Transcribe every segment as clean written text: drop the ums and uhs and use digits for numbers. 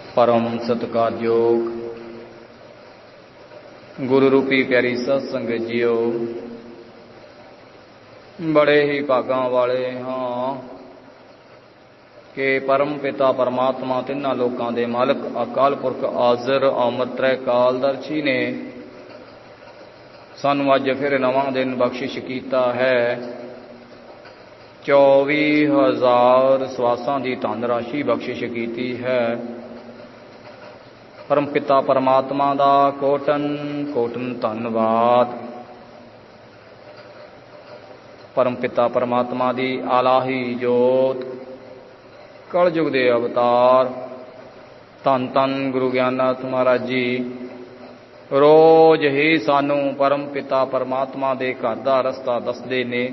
परम सत्कारयोग गुरु रूपी प्यारी सत संगत जीओ, बड़े ही भागां वाले हाँ कि परम पिता परमात्मा तिन्हां लोकां दे मालक अकाल पुरख आज़र अमर त्रै कालदर्शी ने सानू अज फिर नवां दिन बख्शिश कीता है। 24,000 सवासां दी धन राशि बख्शिश कीती है। परम पिता परमात्मा दा कोटन कोटन धन्नवाद। परम पिता परमात्मा दी आलाही जोत कलयुग दे अवतार धन धन गुरु ज्ञाननाथ महाराज जी रोज ही सानू परम पिता परमात्मा दे घर दा रस्ता दसदे ने,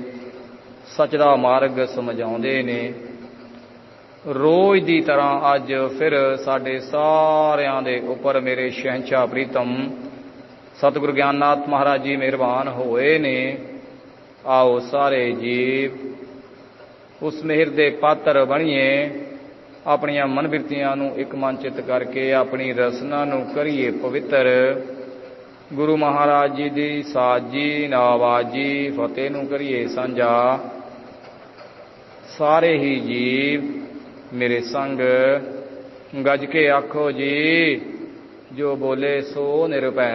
सच दा मार्ग समझाउंदे ने। रोज दी तरह अज फिर साडे सारियां दे उपर मेरे शहंशाह प्रीतम सतगुरु ज्ञाननाथ महाराज जी मेहरबान होए ने। आओ सारे जीव उस मेहर दे पात्र बणीए, अपनियां मन बिरतियां नूं इक मनचित करके अपनी रसना नूं करिए पवित्र। गुरु महाराज जी दी साजी नावाजी फतेह नूं करिए सांझा। सारे ही जीव मेरे संग गज के आखो जी, जो बोले सो निरभै।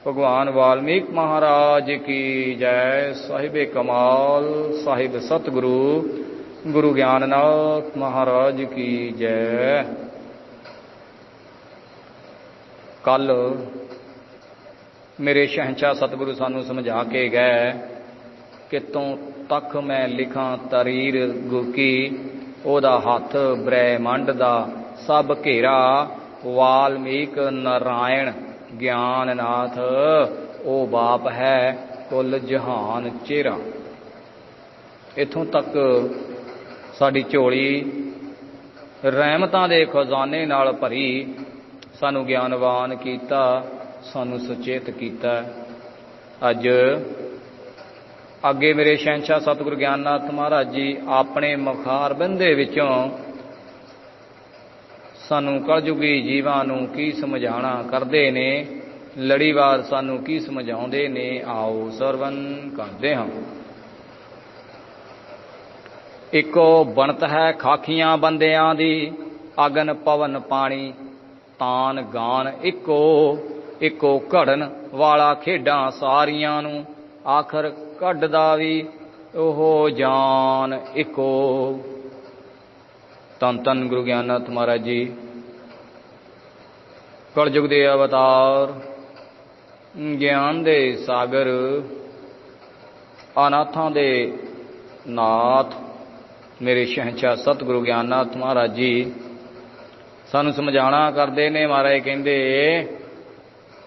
भगवान वाल्मीकि महाराज की जय। साहिबे कमाल साहिब सतगुरु गुरु ज्ञाननाथ महाराज की जय। कल मेरे शहंशाह सतगुरु सानू समझा के गए कि तू तक मैं लिखा तरीर गुर की, ओदा हथ ब्रह्मंड दा सब घेरा। वाल्मीक नारायण ज्ञाननाथ ओ बाप है कुल जहान चेहरा। इथों तक साडी झोली रहमतां दे खजाने नाल भरी, सानू ज्ञानवान कीता, सानू सुचेत कीता। अज अगे मेरे शहंशाह सतगुरु ज्ञाननाथ महाराज जी अपने मुखारबिंद दे विचों सानू कलयुगी जीवां नूं की समझाना करदे ने, लड़ीवार सानू की समझाउंदे ने। आओ सरवण करदे हां। इको बनत है खाखियां बंदियां दी, अगन पवन पानी तान गान इको। इको घड़न वाला खेडां सारियां नूं, आखर कढदा वी ओहो जान इको। धन धन गुरु ज्ञाननाथ महाराज जी कलयुग दे अवतार, ज्ञान दे सागर, अनाथां दे नाथ मेरे शहंशाह सतगुरु ज्ञाननाथ महाराज जी सानू समझाना करते ने। महाराज कहंदे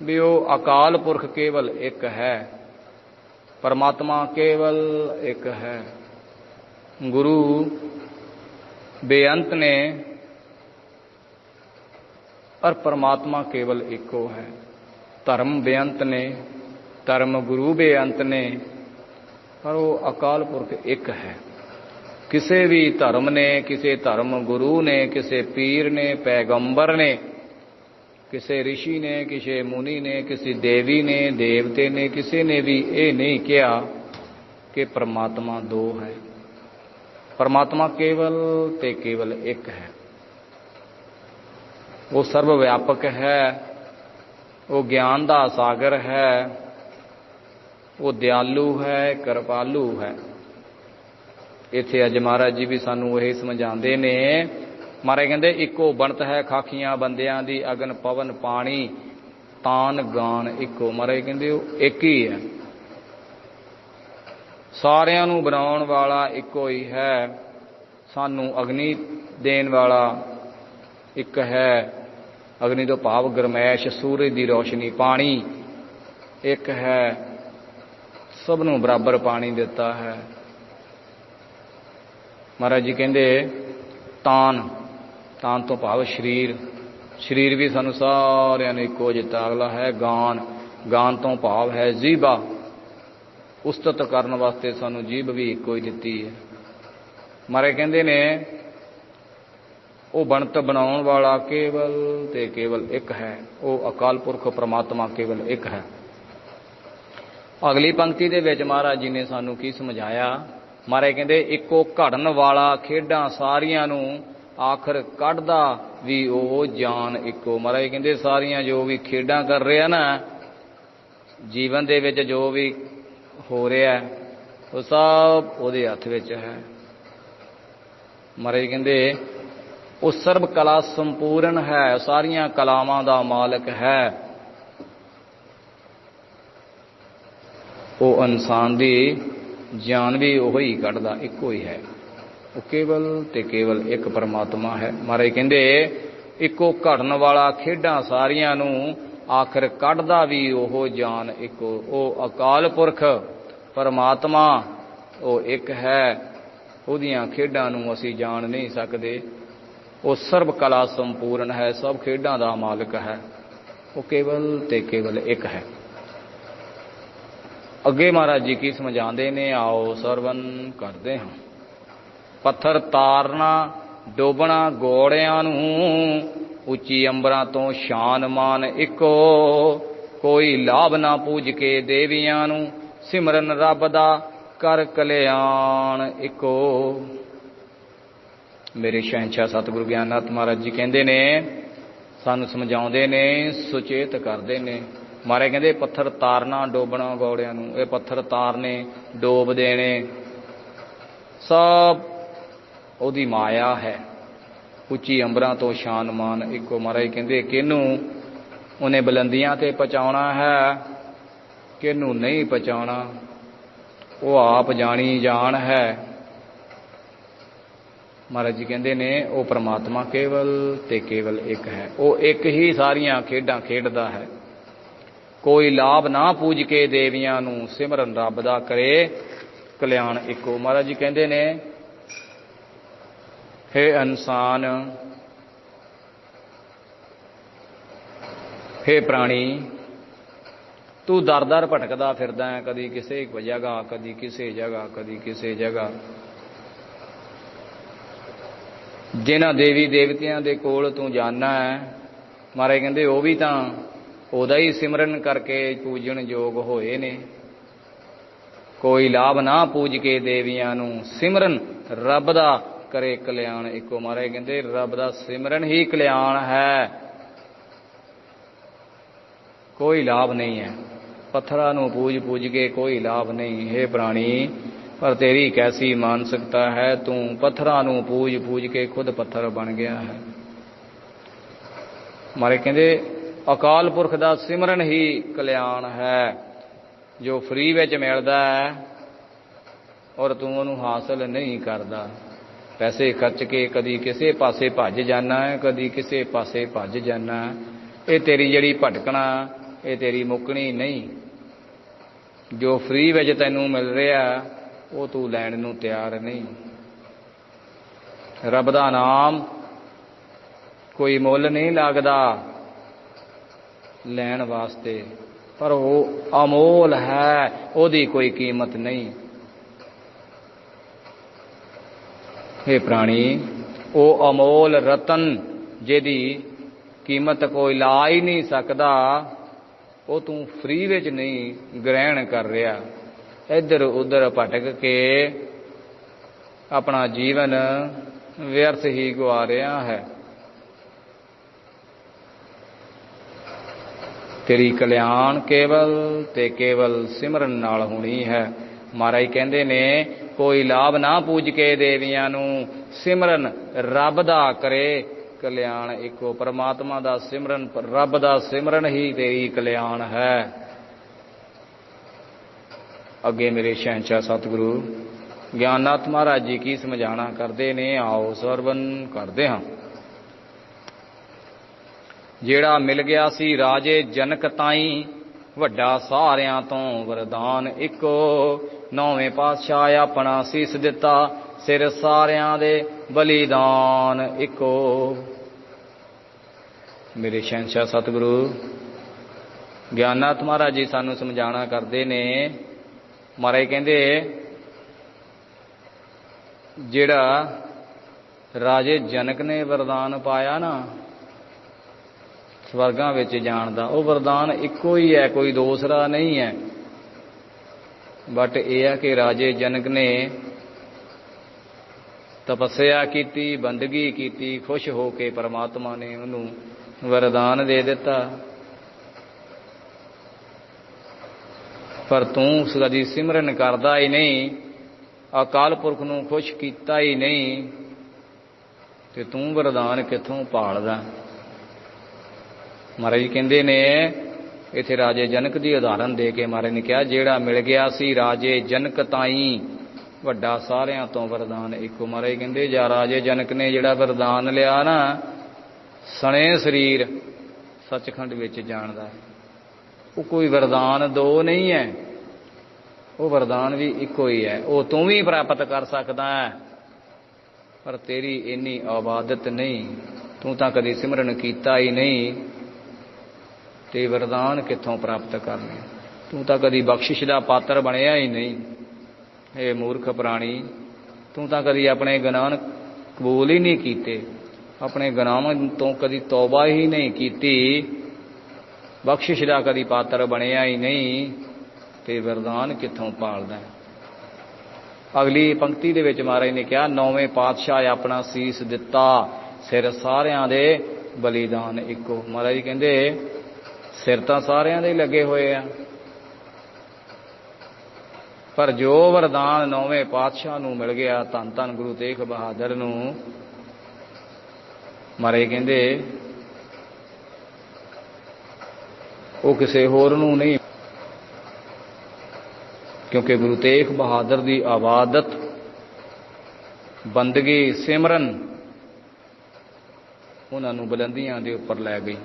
भी वो अकाल पुरख केवल एक है, परमात्मा केवल एक है। गुरु बेअंत ने पर परमात्मा केवल एको है। धर्म बेअंत ने, धर्म गुरु बेअंत ने, पर वो अकाल पुरख एक है। किसी भी धर्म ने, किसी धर्म गुरु ने, किसी पीर ने, पैगंबर ने, किसी ऋषि ने, किसी मुनि ने, किसी देवी ने, देवते ने, किसी ने भी ये नहीं किया कि परमात्मा दो है। परमात्मा केवल ते केवल एक है। वो सर्वव्यापक है, वो ज्ञान दा सागर है, वो दयालु है, कृपालु है। इत्थे अज महाराज जी भी सानू यही समझाते ने। महाराज कहते इको बनत है खाखियां बंदियां दी, अगन पवन पानी तान गान इको। महाराज कहते एक ही है, सारियां नू बनाउण वाला इको ही है। सानू अग्नि देण वाला एक है, अग्नि तो भाव गरमैश सूरज की रोशनी पानी एक है, सबनू बराबर पानी देता है। महाराज जी कहते तान, तान तो भाव शरीर, शरीर भी सानू सारियां नू इको जिता। अगला है गान, गान तो भाव है जीभा, उस्तत करने वास्ते सानू जीभ भी इको ही दिती है। महाराज कहते ने वो बनत बनाउण वाला केवल ते केवल एक है, वो अकाल पुरख परमात्मा केवल एक है। अगली पंक्ति दे विच महाराज जी ने सानू की समझाया। महाराज कहंदे इको घड़न वाला खेडां सारियां नूं आखिर कढ़दा भी वो जान इको। महाराज कहंदे सारियां जो भी खेडां कर रहे हैं ना जीवन दे विच, जो भी हो रहा है वो सब उहदे हत्थ विच है। महाराज कहंदे वो सर्व कला संपूर्ण है, सारियां कलावां दा मालक है। वो इंसान दी जान भी वही कढ़दा इको ही है, वो केवल ते केवल एक परमात्मा है। महाराज कहंदे इको घड़न वाला खेडां सारियां नूं आखिर कढ़दा भी ओह जान इको। वो अकाल पुरख परमात्मा वो एक है, उहदियां खेडां नूं असीं जान नहीं सकदे। वो सर्व कला संपूर्ण है, सब खेडां दा मालिक है, वो केवल ते केवल एक है। अगे महाराज जी की समझाते ने, आओ सरवण करते हाँ। पत्थर तारना डोबना गौड़ियां नूं उच्ची अंबरां तो शान मान इको। कोई लाभ ना पूज के देवियां नूं सिमरन रब दा कर कल्याण इको। मेरे शहंशाह सतगुरु ज्ञाननाथ महाराज जी कहते ने, सानू समझाते ने, सुचेत करते ने। महाराज कहते पत्थर तारना डोबना गौड़ियां नूं, ये पत्थर तारने डोब देने सब ओदी माया है। उच्ची अंबरां तो शान मान इको। महाराज कहते किनू उन्हें बुलंदियां ते पहुंचाउणा है, किनू नहीं पहुंचाउणा, वो आप जानी जान है। महाराज जी कहते ने वो परमात्मा केवल ते केवल एक है, वो एक ही सारियां खेडां खेडदा है। कोई लाभ ना पूज के देवियां नूं सिमरन रब दा करे कल्याण इको। महाराज जी कहते ने हे इंसान, हे प्राणी, तू दर दर भटकदा फिरदा है, कदी किसी जगह कदी किसी जगह कदी किसी जगह। जिन्हां देवी देवतियां दे कोल तू जाना है, महाराज कहंदे वो भी तां ओदा ही सिमरन करके पूजन योग होए ने। कोई लाभ ना पूज के देवियां नूं सिमरन रब दा करे कल्याण इको। महाराज कहंदे रब दा सिमरन ही कल्याण है, कोई लाभ नहीं है। पत्थरां नूं पूज पूज के कोई लाभ नहीं। हे प्राणी, पर तेरी कैसी मानसिकता है, तू पत्थरां नूं पूज पूज के खुद पत्थर बन गया है। मारे कहंदे अकाल पुरख दा सिमरन ही कल्याण है, जो फ्री विच मिलदा है और तू उहनूं हासिल नहीं करदा। पैसे खर्च के कदी किसी पासे भज जाना है, कदी किसी पासे भज जाना है। ये तेरी जिहड़ी भटकना, ये तेरी मुकनी नहीं। जो फ्री विच तैनूं मिल रहा वो तू लैण नूं तैयार नहीं। रब दा नाम कोई मुੱਲ नहीं लगदा लैण वास्ते, पर वो अमोल है, ओदी कोई कीमत नहीं। हे प्राणी, वो अमोल रतन जिहदी कीमत कोई ला ही नहीं सकदा, वो तू फ्री विच नहीं ग्रहण कर रहा। इधर उधर भटक के अपना जीवन व्यर्थ ही गवा रहा है। तेरी कल्याण केवल ते केवल सिमरन नाल होनी है। महाराज कहंदे ने कोई लाभ ना पूज के देवियां नूं सिमरन रब दा करे कल्याण इको। परमात्मा दा सिमरन, रब दा सिमरन ही तेरी कल्याण है। अगे मेरे शहंशाह सतगुरु ज्ञाननाथ महाराज जी की समझाना करते ने, आओ सरवण करते हाँ। जेड़ा मिल गया सी राजे जनक ताई वड्डा सारियां तो वरदान इको। नौवें पातशाह अपना सीस दिता सिर सारियां दे बलिदान इको। मेरे शहंशाह सतगुरु ज्ञाननाथ महाराज जी सानू समझाना करते ने। महाराज कहंदे जेड़ा राजे जनक ने वरदान पाया ना स्वर्गां विच जाण दा, वो वरदान इक्को ही है, कोई दूसरा नहीं है। बट यह है कि राजे जनक ने तपस्या की, बंदगी की, खुश होके परमात्मा ने उन्होंने वरदान दे दिता। पर तू कदी सिमरन करदा ही नहीं, अकाल पुरख नूं खुश कीता ही नहीं, ते तू वरदान कित्थों भालदा। महाराज कहंदे ने इत्थे राजे जनक की उदाहरण दे के महाराज ने कहा, जेड़ा मिल गया सी राजे जनक ताई वड्डा सारियां तो वरदान इको। महाराज कहंदे जा राजे जनक ने जिहड़ा वरदान लिया ना, सने शरीर सचखंड विच जाणदा है। वो कोई वरदान दो नहीं है, वो वरदान भी इको ही है। वो तू भी प्राप्त कर सकदा है, पर तेरी इन्नी आबादत नहीं, तू तां कदी सिमरन कीता ही नहीं, ते वरदान कित्थों प्राप्त करने। तू तां कदी बख्शिश दा पात्र बनिया ही नहीं। हे मूर्ख प्राणी, तू तां कदी अपने गुनाह कबूल ही नहीं कीते, अपने गुनाहां तो कदी तौबा ही नहीं कीती, बख्शिश दा कदी पात्र बनिया ही नहीं, ते वरदान कित्थों भालदा। अगली पंक्ति दे विच महाराज ने कहा, नौवें पातशाह अपना सीस दिता, सिर सारियां दे बलिदान इको। महाराज कहंदे सिर तां सारियां दे लगे होए आ, पर जो वरदान नौवें पातशाह नूं मिल गया, धन धन गुरु तेग बहादुर नूं, महाराज कहंदे वो किसी होर नूं नहीं, क्योंकि गुरु तेग बहादुर की आबादत, बंदगी, सिमरन उन्होंने बुलंदियां दे उपर लै गई।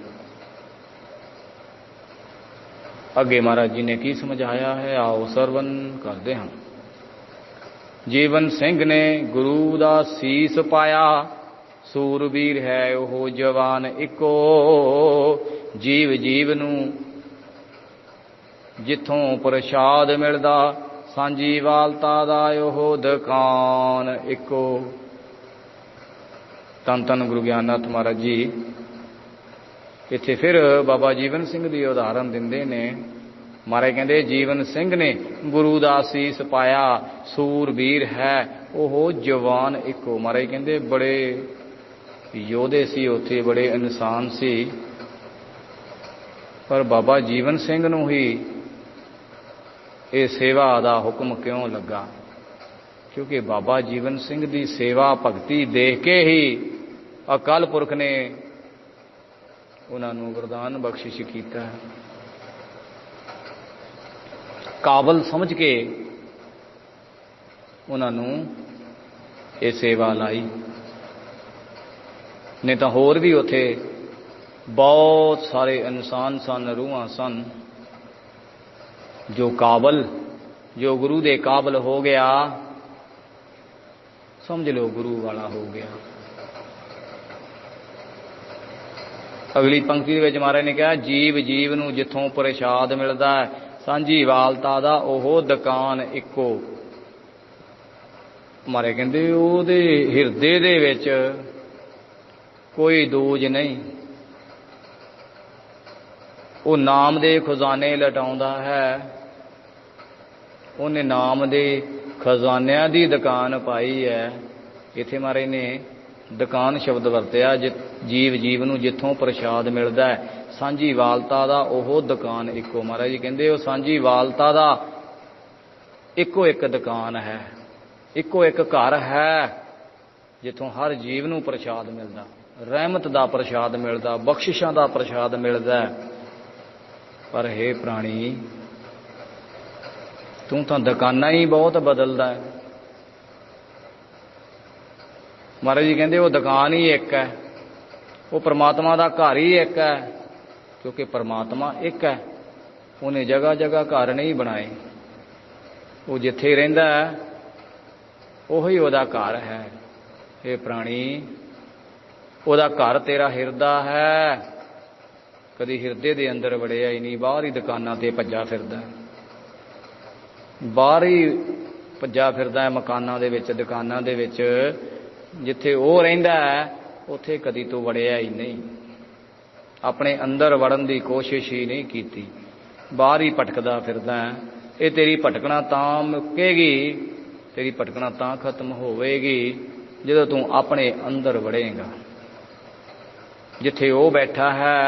अगे महाराज जी ने की समझाया है, आओ सरवन करते हैं। जीवन सिंह ने गुरु दा सीस पाया, सूरबीर है ओह जवान इको। जीव जीव नूं जिथों प्रसाद मिलदा, सांझी वालता दा ओह दुकान इको। धन धन गुरु ज्ञाननाथ महाराज जी इत्थे फिर बाबा जीवन सिंह की उदाहरण दिंदे ने। महाराज कहंदे जीवन सिंह ने गुरु दा सीस पाया, सूरबीर है ओह जवान इको। महाराज कहंदे बड़े योधे सी उत्थे, बड़े इंसान सी, पर बाबा जीवन सिंह नूं ही ये सेवा दा हुक्म क्यों लगा? क्योंकि बाबा जीवन सिंह की सेवा भगती देख के ही अकाल पुरख ने उन्होंने वरदान बख्शिश किया। काबल समझ के उन्होंने ये सेवा लाई, नहीं तो होर भी उथे बहुत सारे इंसान सन, रूहां सन, जो काबल, जो गुरु दे काबल हो गया, समझ लो गुरु वाला हो गया। अगली पंक्ति विच महाराज ने कहा, जीव जीव नूं जिथों प्रसाद मिलदा है, सांझी वालता दा ओह दुकान इको। महाराज कहंदे ओहदे हिरदे दे विच कोई दूज नहीं, वो नाम दे खजाने लटाउंदा है, उन्हें नाम दे खजानियां दी दुकान पाई है। इत्थे महाराज ने दुकान शब्द वरतिया, जीव जीव नूं जिथों प्रसाद मिलदा है, सांझी वालता दा ओह दुकान इको। महाराज जी कहंदे वो सांझी वालता दा इको एक दुकान है, इको एक घर है, जिथों हर जीव नूं प्रसाद मिलदा, रहमत दा प्रसाद मिलदा, बख्शिशां दा प्रसाद मिलदा। पर हे प्राणी, तू तो दुकाना ही बहुत बदलदा है। महाराज जी कहंदे वो दुकान ही एक है, वो परमात्मा दा घर ही एक है, क्योंकि परमात्मा एक है, उन्हें जगह जगह घर नहीं बनाए। वो जिथे रहिंदा है उही उहदा घर है। हे प्राणी, उहदा घर तेरा हिरदा है, कदी हिरदे दे अंदर वड़िया ही नहीं, बाहर ही दुकानां ते भज्जा फिरदा, बाहर ही भज्जा फिरदा है, मकानां दे विच, दुकानां दे विच जिथे वो रहिंदा है उत्थे कदी तो वड़िया ही नहीं, अपने अंदर वड़न की कोशिश ही नहीं की, बाहर ही भटकदा फिरदा है। ये तेरी भटकना तां मुकेगी, तेरी भटकना तां खत्म होवेगी जदों तू अपने अंदर वड़ेगा। जिथे वो बैठा है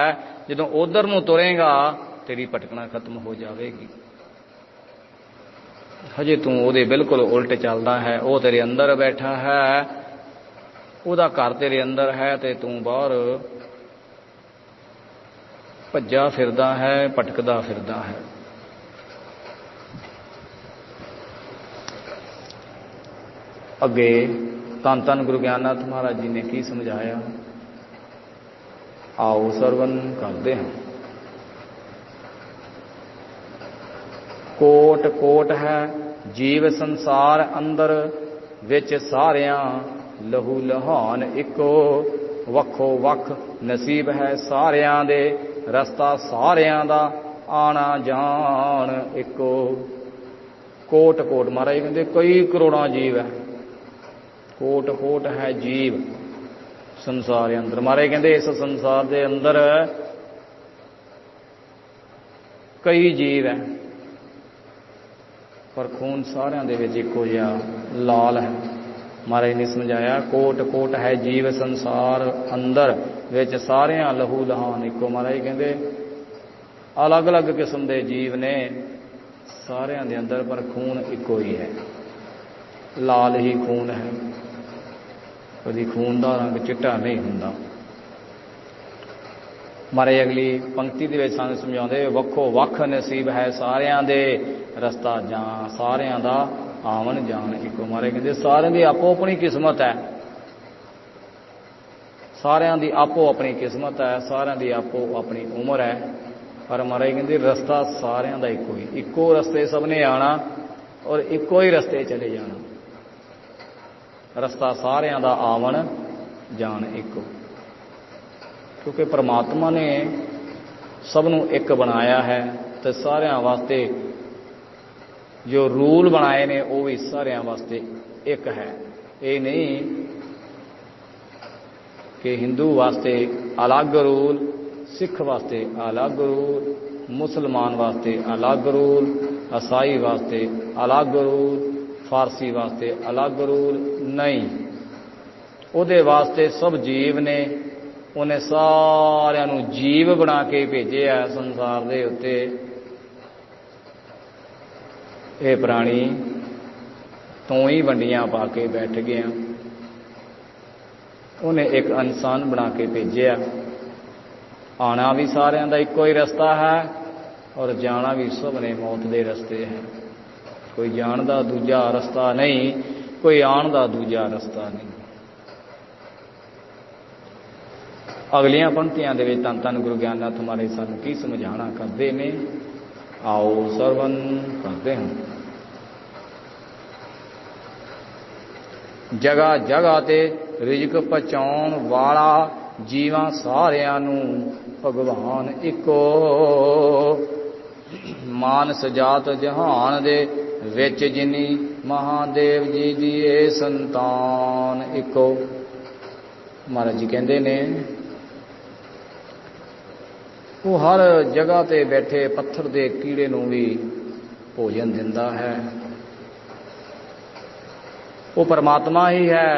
जदों उधर नूं तुरेगा तेरी भटकना खत्म हो जाएगी। हजे तू उहदे बिल्कुल उल्ट चलदा है, वो तेरे अंदर बैठा है, उहदा घर तेरे अंदर है ते तू बाहर भज्जा फिरदा है, भटकदा फिरदा है। अगे धन धन गुरु ज्ञाननाथ महाराज जी ने की समझाया, आओ सरवण करते हैं। कोट कोट है जीव संसार अंदर, विच सारियां लहू लहान इको, वखो वख नसीब है सारियां दे, रस्ता सारियां दा आना जान इको। कोट कोट महाराज कहते कई करोड़ां जीव है, कोट कोट है जीव संसार अंदर। महाराज कहते इस संसार के अंदर कई जीव है, पर खून सारिਆਂ ਦੇ ਵਿੱਚ ਇੱਕੋ ਜਿਹਾ लाल है। महाराज ने समझाया कोट कोट है जीव संसार अंदर, विच सारियां लहू लहान इको। महाराज कहते अलग अलग किस्म के जीव ने सारियां दे अंदर, पर खून इको ही है, लाल ही खून है, कभी खून का रंग चिट्टा नहीं हुंदा। महाराज अगली पंक्ति दे विच सानूं समझाउंदे वखो वख नसीब है सारियां दे, रस्ता जां सारियां दा आवन जान इको। महाराज कहते सारियां दी आपो अपनी किस्मत है, सारियां दी आपो अपनी किस्मत है, सारियां दी आपो अपनी उम्र है, पर महाराज कहते रस्ता सारियां दा इको ही, इको रस्ते सब ने आना और इको ही रस्ते चले जाना। रस्ता सारियां दा आवन जान इको, क्योंकि परमात्मा ने सबनों एक बनाया है, तो सारियां वास्ते जो रूल बनाए ने वो भी सारियां वास्ते एक है। ये नहीं कि हिंदू वास्ते अलग रूल, सिख वास्ते अलग रूल, मुसलमान वास्ते अलग रूल, ईसाई वास्ते अलग रूल, फारसी वास्ते अलग रूल नहीं। उहदे वास्ते सब जीव ने, उन्हें सारियां नूं जीव बना के भेजे है संसार दे उत्ते। ये प्राणी तो ही वंडियां पा के बैठ गया, उन्हें एक इंसान बना के भेजे। आना भी सारियां दा इको ही रास्ता है और जाना भी सब ने मौत दे रस्ते है। कोई जान दा दूजा रास्ता नहीं, कोई आन दा दूजा रास्ता नहीं। अगलियां पंक्तियां दे विच धन धन गुरु ज्ञाननाथ महाराज सानूं की समझाना करते ने, आओ सरवण करते हैं। जगह जगह ते रिजक पहुँचाउण वाला जीवां सारियां नूं भगवान इको, मानस जात जहान दे विच जिनी महादेव जी दी ए संतान इको। महाराज जी कहते ने वो हर जगह ते बैठे पत्थर दे कीड़े नूं भी भोजन दिंदा है। वो परमात्मा ही है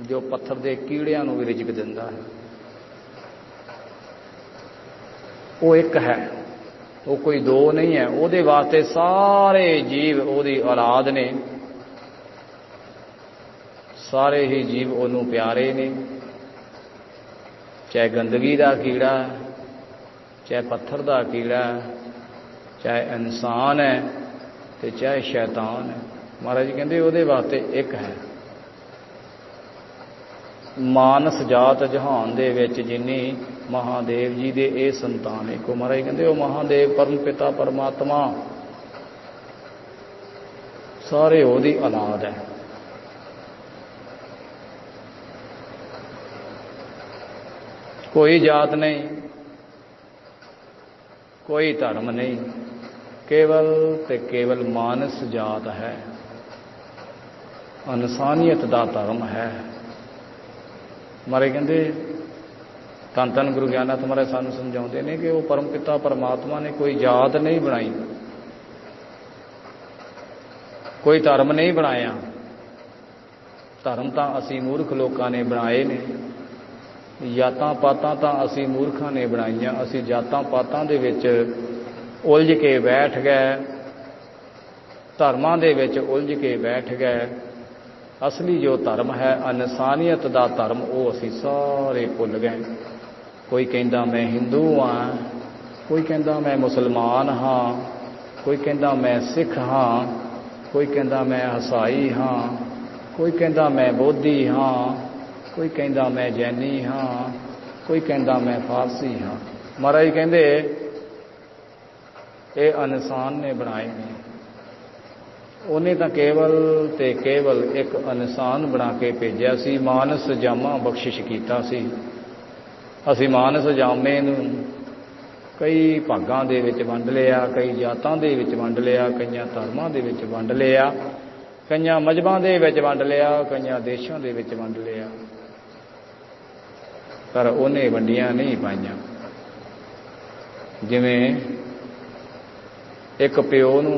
जो पत्थर दे कीड़ियां नूं भी रिजक दिंदा है। वो एक है, वो कोई दो नहीं है। उहदे वास्ते सारे जीव उहदी औलाद ने, सारे ही जीव उहनूं प्यारे ने, चाहे गंदगी दा कीड़ा, चाहे पत्थर दा कीड़ा, चाहे इंसान है तो चाहे शैतान है। महाराज जी कहते उहदे वास्ते एक है। मानस जात जहान दे विच जिनी महादेव जी दे ए संतान है को। महाराज कहते वो महादेव परम पिता परमात्मा सारे ओहदी औलाद है। कोई जात नहीं, कोई धर्म नहीं, केवल ते केवल मानस जात है। ਇਨਸਾਨੀਅਤ ਦਾ ਧਰਮ ਹੈ। ਮਾਰੇ ਕਹਿੰਦੇ ਧੰਨ ਧੰਨ ਗੁਰੂ ਗਿਆਨਨਾਥ ਮਹਾਰਾਜ ਸਾਨੂੰ ਸਮਝਾਉਂਦੇ ਨੇ ਕਿ ਉਹ ਪਰਮ ਪਿਤਾ ਪਰਮਾਤਮਾ ਨੇ ਕੋਈ ਜਾਤ ਨਹੀਂ ਬਣਾਈ, ਕੋਈ ਧਰਮ ਨਹੀਂ ਬਣਾਇਆ। ਧਰਮ ਤਾਂ ਅਸੀਂ ਮੂਰਖ ਲੋਕਾਂ ਨੇ ਬਣਾਏ ਨੇ, ਜਾਤਾਂ ਪਾਤਾਂ ਤਾਂ ਅਸੀਂ ਮੂਰਖਾਂ ਨੇ ਬਣਾਈਆਂ। ਅਸੀਂ ਜਾਤਾਂ ਪਾਤਾਂ ਦੇ ਵਿੱਚ ਉਲਝ ਕੇ ਬੈਠ ਗਏ, ਧਰਮਾਂ ਦੇ ਵਿੱਚ ਉਲਝ ਕੇ ਬੈਠ ਗਏ। ਅਸਲੀ ਜੋ ਧਰਮ ਹੈ ਇਨਸਾਨੀਅਤ ਦਾ ਧਰਮ, ਉਹ ਅਸੀਂ ਸਾਰੇ ਭੁੱਲ ਗਏ। ਕੋਈ ਕਹਿੰਦਾ ਮੈਂ ਹਿੰਦੂ ਹਾਂ, ਕੋਈ ਕਹਿੰਦਾ ਮੈਂ ਮੁਸਲਮਾਨ ਹਾਂ, ਕੋਈ ਕਹਿੰਦਾ ਮੈਂ ਸਿੱਖ ਹਾਂ, ਕੋਈ ਕਹਿੰਦਾ ਮੈਂ ਈਸਾਈ ਹਾਂ, ਕੋਈ ਕਹਿੰਦਾ ਮੈਂ ਬੋਧੀ ਹਾਂ, ਕੋਈ ਕਹਿੰਦਾ ਮੈਂ ਜੈਨੀ ਹਾਂ, ਕੋਈ ਕਹਿੰਦਾ ਮੈਂ ਫਾਰਸੀ ਹਾਂ। ਮਹਾਰਾਜ ਕਹਿੰਦੇ ਇਹ ਇਨਸਾਨ ਨੇ ਬਣਾਏ ਨੇ। ਉਹਨੇ ਤਾਂ ਕੇਵਲ ਤੇ ਕੇਵਲ ਇੱਕ ਇਨਸਾਨ ਬਣਾ ਕੇ ਭੇਜਿਆ ਸੀ, ਮਾਨਸ ਜਾਮਾ ਬਖਸ਼ਿਸ਼ ਕੀਤਾ ਸੀ। ਅਸੀਂ ਮਾਨਸ ਜਾਮੇ ਨੂੰ ਕਈ ਭਾਗਾਂ ਦੇ ਵਿੱਚ ਵੰਡ ਲਿਆ, ਕਈ ਜਾਤਾਂ ਦੇ ਵਿੱਚ ਵੰਡ ਲਿਆ, ਕਈਆਂ ਧਰਮਾਂ ਦੇ ਵਿੱਚ ਵੰਡ ਲਿਆ, ਕਈਆਂ ਮਜ਼ਹਬਾਂ ਦੇ ਵਿੱਚ ਵੰਡ ਲਿਆ, ਕਈਆਂ ਦੇਸ਼ਾਂ ਦੇ ਵਿੱਚ ਵੰਡ ਲਿਆ, ਪਰ ਉਹਨੇ ਵੰਡੀਆਂ ਨਹੀਂ ਪਾਈਆਂ। ਜਿਵੇਂ ਇੱਕ ਪਿਓ ਨੂੰ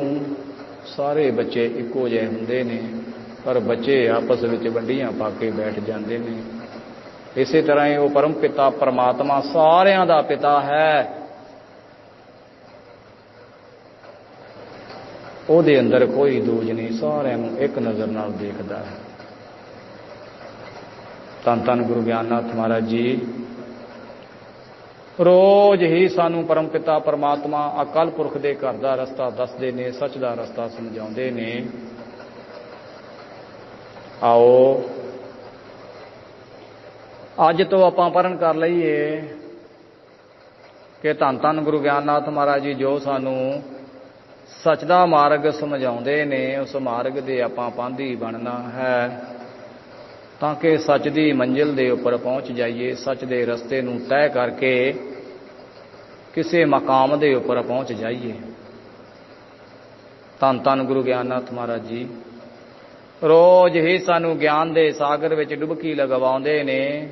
ਸਾਰੇ ਬੱਚੇ ਇੱਕੋ ਜਿਹੇ ਹੁੰਦੇ ਨੇ, ਪਰ ਬੱਚੇ ਆਪਸ ਵਿੱਚ ਵੰਡੀਆਂ ਪਾ ਕੇ ਬੈਠ ਜਾਂਦੇ ਨੇ। ਇਸੇ ਤਰ੍ਹਾਂ ਹੀ ਉਹ ਪਰਮ ਪਿਤਾ ਪਰਮਾਤਮਾ ਸਾਰਿਆਂ ਦਾ ਪਿਤਾ ਹੈ। ਉਹਦੇ ਅੰਦਰ ਕੋਈ ਦੂਜ ਨਹੀਂ, ਸਾਰਿਆਂ ਨੂੰ ਇੱਕ ਨਜ਼ਰ ਨਾਲ ਦੇਖਦਾ ਹੈ। ਧੰਨ ਧੰਨ ਗੁਰੂ ਗਿਆਨਨਾਥ ਮਹਾਰਾਜ ਜੀ ਰੋਜ਼ ਹੀ ਸਾਨੂੰ ਪਰਮ ਪਿਤਾ ਪਰਮਾਤਮਾ ਅਕਾਲ ਪੁਰਖ ਦੇ ਘਰ ਦਾ ਰਸਤਾ ਦੱਸਦੇ ਨੇ, ਸੱਚ ਦਾ ਰਸਤਾ ਸਮਝਾਉਂਦੇ ਨੇ। ਆਓ ਅੱਜ ਤੋਂ ਆਪਾਂ ਪੜ੍ਹਨ ਕਰ ਲਈਏ ਕਿ ਧੰਨ ਧੰਨ ਗੁਰੂ ਗਿਆਨਨਾਥ ਮਹਾਰਾਜ ਜੀ ਜੋ ਸਾਨੂੰ ਸੱਚ ਦਾ ਮਾਰਗ ਸਮਝਾਉਂਦੇ ਨੇ, ਉਸ ਮਾਰਗ ਦੇ ਆਪਾਂ ਪਾਂਧੀ ਬਣਨਾ ਹੈ ਤਾਂ ਕਿ ਸੱਚ ਦੀ ਮੰਜ਼ਿਲ ਦੇ ਉੱਪਰ ਪਹੁੰਚ ਜਾਈਏ, ਸੱਚ ਦੇ ਰਸਤੇ ਨੂੰ ਤੈਅ ਕਰਕੇ ਕਿਸੇ ਮਕਾਮ ਦੇ ਉੱਪਰ ਪਹੁੰਚ ਜਾਈਏ। ਧੰਨ ਧੰਨ ਗੁਰੂ ਗਿਆਨਨਾਥ ਮਹਾਰਾਜ ਜੀ ਰੋਜ਼ ਹੀ ਸਾਨੂੰ ਗਿਆਨ ਦੇ ਸਾਗਰ ਵਿੱਚ ਡੁਬਕੀ ਲਗਵਾਉਂਦੇ ਨੇ।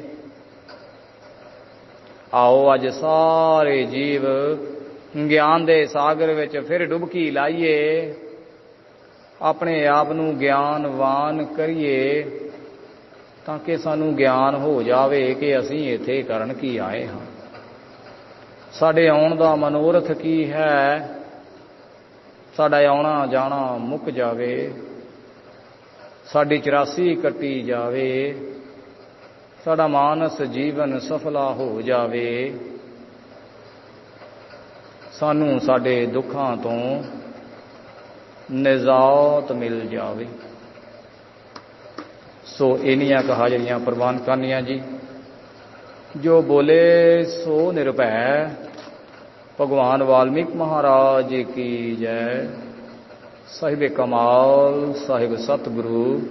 ਆਓ ਅੱਜ ਸਾਰੇ ਜੀਵ ਗਿਆਨ ਦੇ ਸਾਗਰ ਵਿੱਚ ਫਿਰ ਡੁਬਕੀ ਲਾਈਏ, ਆਪਣੇ ਆਪ ਨੂੰ ਗਿਆਨਵਾਨ ਕਰੀਏ ਤਾਂ ਕਿ ਸਾਨੂੰ ਗਿਆਨ ਹੋ ਜਾਵੇ ਕਿ ਅਸੀਂ ਇੱਥੇ ਕਰਨ ਕੀ ਆਏ ਹਾਂ, ਸਾਡੇ ਆਉਣ ਦਾ ਮਨੋਰਥ ਕੀ ਹੈ, ਸਾਡਾ ਆਉਣਾ ਜਾਣਾ ਮੁੱਕ ਜਾਵੇ, ਸਾਡੀ 84 ਕੱਟੀ ਜਾਵੇ, ਸਾਡਾ ਮਾਨਸ ਜੀਵਨ ਸਫਲਾ ਹੋ ਜਾਵੇ, ਸਾਨੂੰ ਸਾਡੇ ਦੁੱਖਾਂ ਤੋਂ ਨਿਜਾਤ ਮਿਲ ਜਾਵੇ। ਸੋ ਇੰਨੀਆਂ ਕੁ ਹਾਜ਼ਰੀਆਂ ਪ੍ਰਵਾਨ ਕਰਨੀਆਂ ਜੀ। ਜੋ ਬੋਲੇ ਸੋ ਨਿਰਭੈ। ਭਗਵਾਨ ਵਾਲਮੀਕ ਮਹਾਰਾਜ ਕੀ ਜੈ। ਸਾਹਿਬ ਕਮਾਲ ਸਾਹਿਬ ਸਤਿਗੁਰੂ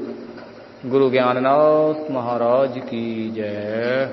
ਗੁਰੂ ਗਿਆਨਨਾਥ ਮਹਾਰਾਜ ਕੀ ਜੈ।